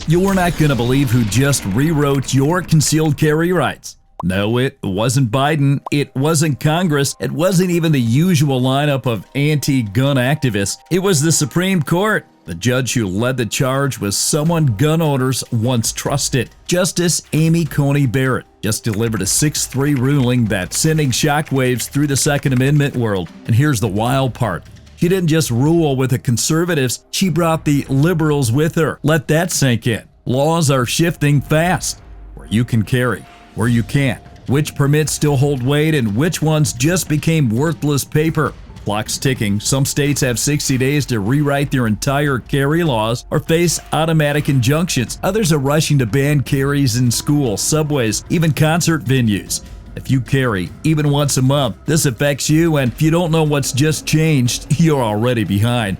You're not going to believe who just rewrote your concealed carry rights. No, it wasn't Biden, it wasn't Congress, it wasn't even the usual lineup of anti-gun activists. It was the Supreme Court. The judge who led the charge was someone gun owners once trusted. Justice Amy Coney Barrett just delivered a 6-3 ruling that's sending shockwaves through the Second Amendment world. And here's the wild part. She didn't just rule with the conservatives, she brought the liberals with her. Let that sink in. Laws are shifting fast. Where you can carry, where you can't, which permits still hold weight, and which ones just became worthless paper. Clock's ticking. Some states have 60 days to rewrite their entire carry laws or face automatic injunctions. Others are rushing to ban carries in schools, subways, even concert venues. If you carry, even once a month, this affects you, and if you don't know what's just changed, you're already behind.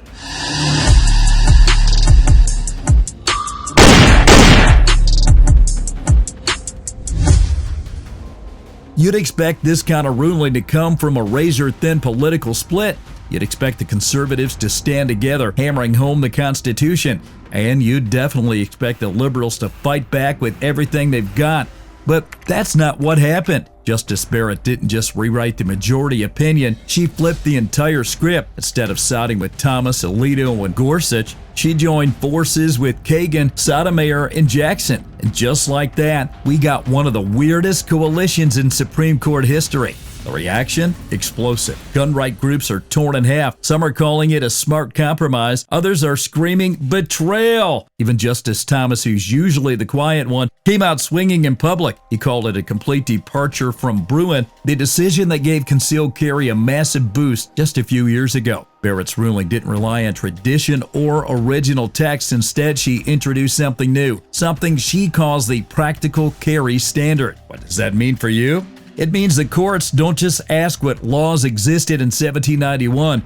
You'd expect this kind of ruling to come from a razor-thin political split. You'd expect the conservatives to stand together, hammering home the Constitution. And you'd definitely expect the liberals to fight back with everything they've got. But that's not what happened. Justice Barrett didn't just rewrite the majority opinion, she flipped the entire script. Instead of siding with Thomas, Alito, and Gorsuch, she joined forces with Kagan, Sotomayor, and Jackson. And just like that, we got one of the weirdest coalitions in Supreme Court history. The reaction? Explosive. Gun right groups are torn in half. Some are calling it a smart compromise. Others are screaming betrayal. Even Justice Thomas, who's usually the quiet one, came out swinging in public. He called it a complete departure from Bruen, the decision that gave concealed carry a massive boost just a few years ago. Barrett's ruling didn't rely on tradition or original text. Instead, she introduced something new, something she calls the practical carry standard. What does that mean for you? It means the courts don't just ask what laws existed in 1791.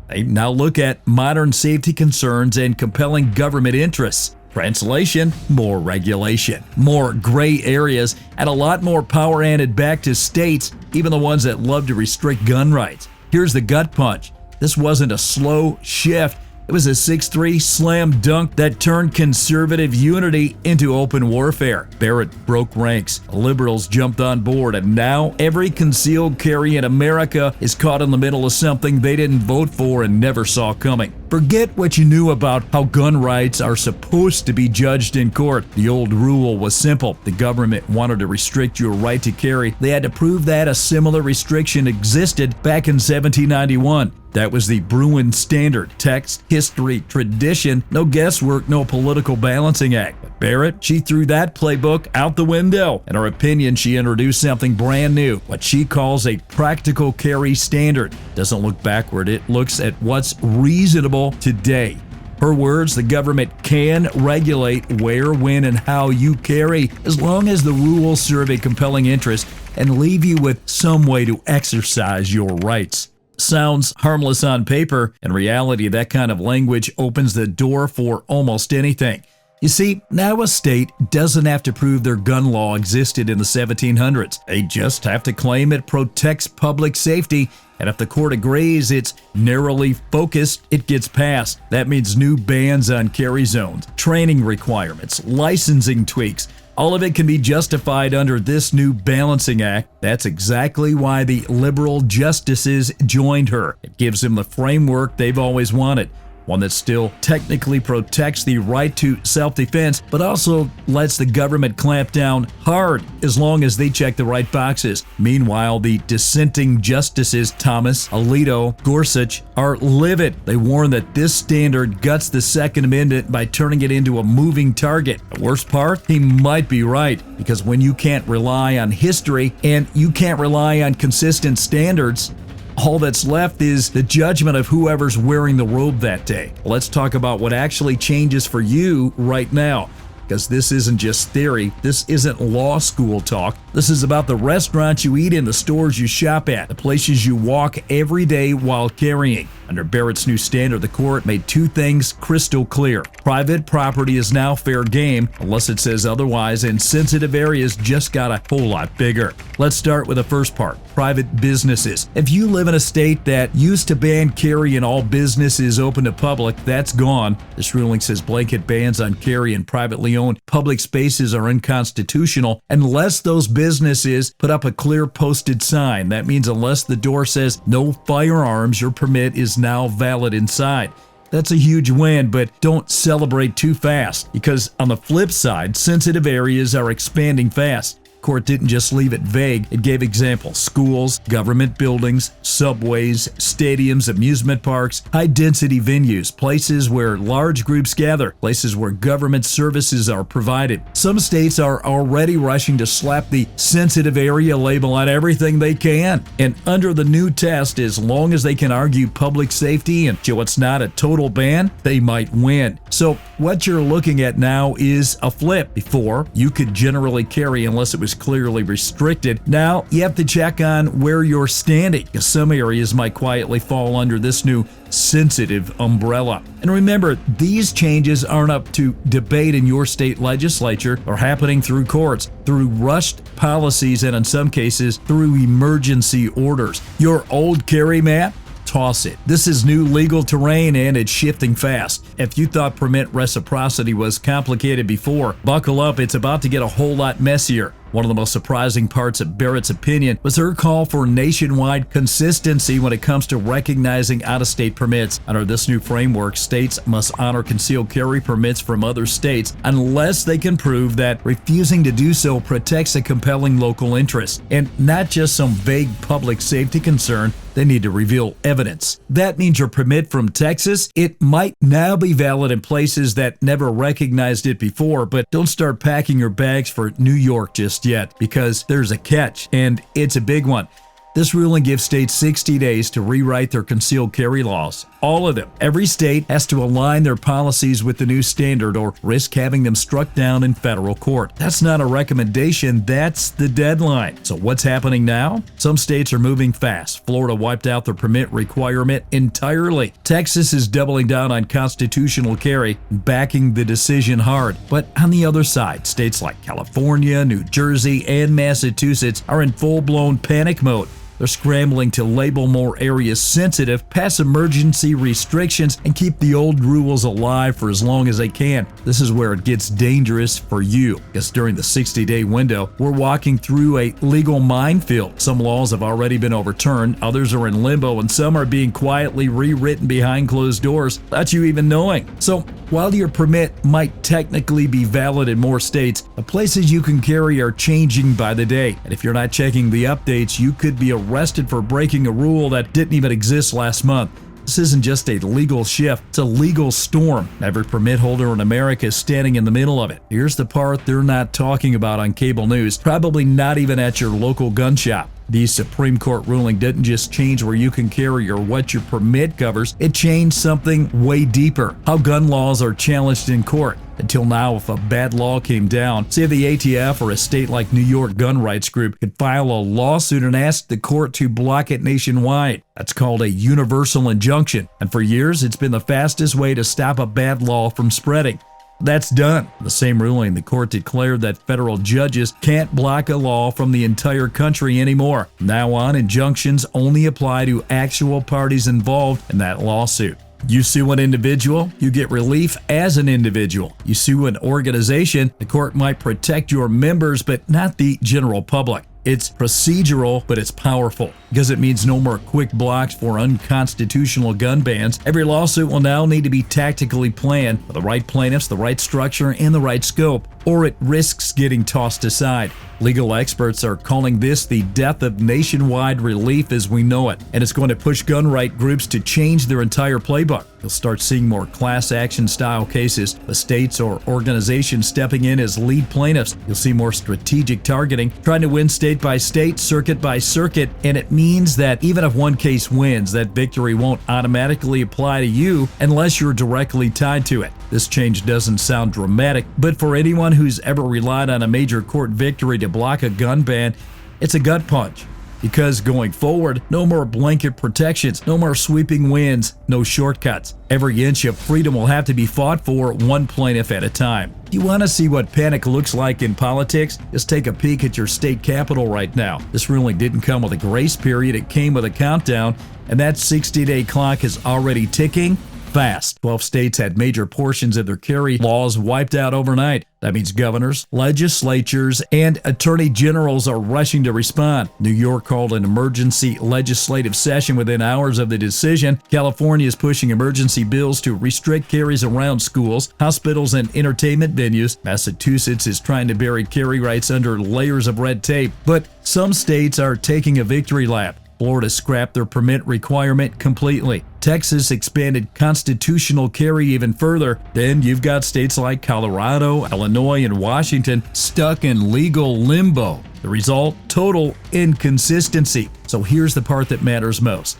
They now look at modern safety concerns and compelling government interests. Translation: more regulation, more gray areas, and a lot more power handed back to states, even the ones that love to restrict gun rights. Here's the gut punch. This wasn't a slow shift. It was a 6-3 slam dunk that turned conservative unity into open warfare. Barrett broke ranks, liberals jumped on board, and now every concealed carry in America is caught in the middle of something they didn't vote for and never saw coming. Forget what you knew about how gun rights are supposed to be judged in court. The old rule was simple. The government wanted to restrict your right to carry. They had to prove that a similar restriction existed back in 1791. That was the Bruen standard. Text, history, tradition, no guesswork, no political balancing act. But Barrett, she threw that playbook out the window. In her opinion, she introduced something brand new, what she calls a practical carry standard. Doesn't look backward, it looks at what's reasonable today. Her words, the government can regulate where, when, and how you carry as long as the rules serve a compelling interest and leave you with some way to exercise your rights. Sounds harmless on paper. In reality, that kind of language opens the door for almost anything. You see, now a state doesn't have to prove their gun law existed in the 1700s. They just have to claim it protects public safety, and if the court agrees it's narrowly focused, it gets passed. That means new bans on carry zones, training requirements, licensing tweaks. All of it can be justified under this new balancing act. That's exactly why the liberal justices joined her. It gives them the framework they've always wanted. One that still technically protects the right to self-defense, but also lets the government clamp down hard as long as they check the right boxes. Meanwhile, the dissenting justices, Thomas, Alito, Gorsuch, are livid. They warn that this standard guts the Second Amendment by turning it into a moving target. The worst part? He might be right, because when you can't rely on history and you can't rely on consistent standards, all that's left is the judgment of whoever's wearing the robe that day. Let's talk about what actually changes for you right now, because this isn't just theory. This isn't law school talk. This is about the restaurants you eat in, the stores you shop at, the places you walk every day while carrying. Under Barrett's new standard, the court made two things crystal clear. Private property is now fair game, unless it says otherwise, and sensitive areas just got a whole lot bigger. Let's start with the first part, private businesses. If you live in a state that used to ban carry in all businesses open to public, that's gone. This ruling says blanket bans on carry in privately owned public spaces are unconstitutional unless those businesses put up a clear posted sign. That means unless the door says no firearms, your permit is now valid inside. That's a huge win, but don't celebrate too fast, because on the flip side, sensitive areas are expanding fast. Court didn't just leave it vague, it gave examples: schools, government buildings, subways, stadiums, amusement parks, high-density venues, places where large groups gather, places where government services are provided. Some states are already rushing to slap the sensitive area label on everything they can. And under the new test, as long as they can argue public safety and show it's not a total ban, they might win. So what you're looking at now is a flip. Before, you could generally carry unless it was clearly restricted. Now you have to check on where you're standing, because some areas might quietly fall under this new sensitive umbrella. And remember, these changes aren't up to debate in your state legislature or happening through courts, through rushed policies, and in some cases through emergency orders. Your old carry map? Toss it. This is new legal terrain, and it's shifting fast. If you thought permit reciprocity was complicated before, buckle up, it's about to get a whole lot messier. One of the most surprising parts of Barrett's opinion was her call for nationwide consistency when it comes to recognizing out-of-state permits. Under this new framework, states must honor concealed carry permits from other states unless they can prove that refusing to do so protects a compelling local interest, and not just some vague public safety concern. They need to reveal evidence. That means your permit from Texas, it might now be valid in places that never recognized it before, but don't start packing your bags for New York just yet, because there's a catch, and it's a big one. This ruling gives states 60 days to rewrite their concealed carry laws. All of them. Every state has to align their policies with the new standard or risk having them struck down in federal court. That's not a recommendation, that's the deadline. So what's happening now? Some states are moving fast. Florida wiped out their permit requirement entirely. Texas is doubling down on constitutional carry, backing the decision hard. But on the other side, states like California, New Jersey, and Massachusetts are in full-blown panic mode. They're scrambling to label more areas sensitive, pass emergency restrictions, and keep the old rules alive for as long as they can. This is where it gets dangerous for you, because during the 60-day window, we're walking through a legal minefield. Some laws have already been overturned, others are in limbo, and some are being quietly rewritten behind closed doors without you even knowing. So while your permit might technically be valid in more states, the places you can carry are changing by the day. And if you're not checking the updates, you could be arrested for breaking a rule that didn't even exist last month. This isn't just a legal shift, it's a legal storm. Every permit holder in America is standing in the middle of it. Here's the part they're not talking about on cable news, probably not even at your local gun shop. The Supreme Court ruling didn't just change where you can carry or what your permit covers, it changed something way deeper: how gun laws are challenged in court. Until now, if a bad law came down, say the ATF or a state like New York gun rights group could file a lawsuit and ask the court to block it nationwide. That's called a universal injunction, and for years it's been the fastest way to stop a bad law from spreading. That's done. In the same ruling, the court declared that federal judges can't block a law from the entire country anymore. From now on, injunctions only apply to actual parties involved in that lawsuit. You sue an individual, you get relief as an individual. You sue an organization, the court might protect your members, but not the general public. It's procedural, but it's powerful, because it means no more quick blocks for unconstitutional gun bans. Every lawsuit will now need to be tactically planned with the right plaintiffs, the right structure, and the right scope, or it risks getting tossed aside. Legal experts are calling this the death of nationwide relief as we know it, and it's going to push gun right groups to change their entire playbook. You'll start seeing more class action style cases, the states or organizations stepping in as lead plaintiffs. You'll see more strategic targeting, trying to win state by state, circuit by circuit, and it means that even if one case wins, that victory won't automatically apply to you unless you're directly tied to it. This change doesn't sound dramatic, but for anyone anyone who's ever relied on a major court victory to block a gun ban, it's a gut punch. Because going forward, no more blanket protections, no more sweeping wins, no shortcuts. Every inch of freedom will have to be fought for, one plaintiff at a time. If you want to see what panic looks like in politics, just take a peek at your state capitol right now. This ruling didn't come with a grace period, it came with a countdown, and that 60-day clock is already ticking fast. 12 states had major portions of their carry laws wiped out overnight. That means governors, legislatures, and attorney generals are rushing to respond. New York called an emergency legislative session within hours of the decision. California is pushing emergency bills to restrict carries around schools, hospitals, and entertainment venues. Massachusetts is trying to bury carry rights under layers of red tape. But some states are taking a victory lap. Florida scrapped their permit requirement completely. Texas expanded constitutional carry even further. Then you've got states like Colorado, Illinois, and Washington stuck in legal limbo. The result? Total inconsistency. So here's the part that matters most.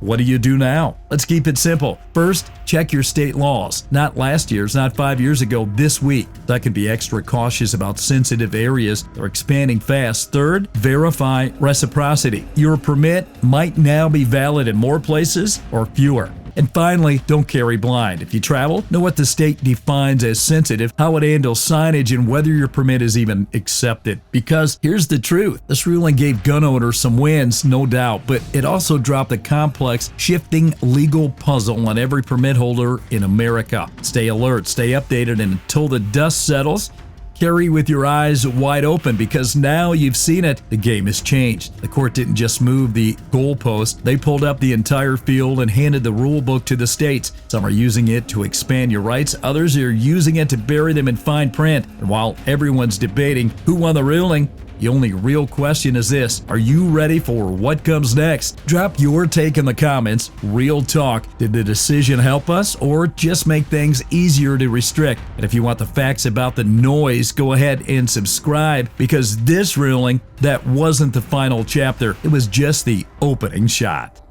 What do you do now? Let's keep it simple. First, check your state laws. Not last year's, not 5 years ago, this week. Second, be extra cautious about sensitive areas that are expanding fast. Third, verify reciprocity. Your permit might now be valid in more places or fewer. And finally, don't carry blind. If you travel, know what the state defines as sensitive, how it handles signage, and whether your permit is even accepted. Because here's the truth. This ruling gave gun owners some wins, no doubt, but it also dropped a complex, shifting legal puzzle on every permit holder in America. Stay alert, stay updated, and until the dust settles, carry with your eyes wide open, because now you've seen it, the game has changed. The court didn't just move the goalpost, they pulled up the entire field and handed the rule book to the states. Some are using it to expand your rights, others are using it to bury them in fine print. And while everyone's debating who won the ruling, the only real question is this: are you ready for what comes next? Drop your take in the comments. Real talk. Did the decision help us or just make things easier to restrict? And if you want the facts about the noise, go ahead and subscribe, because this ruling, that wasn't the final chapter. It was just the opening shot.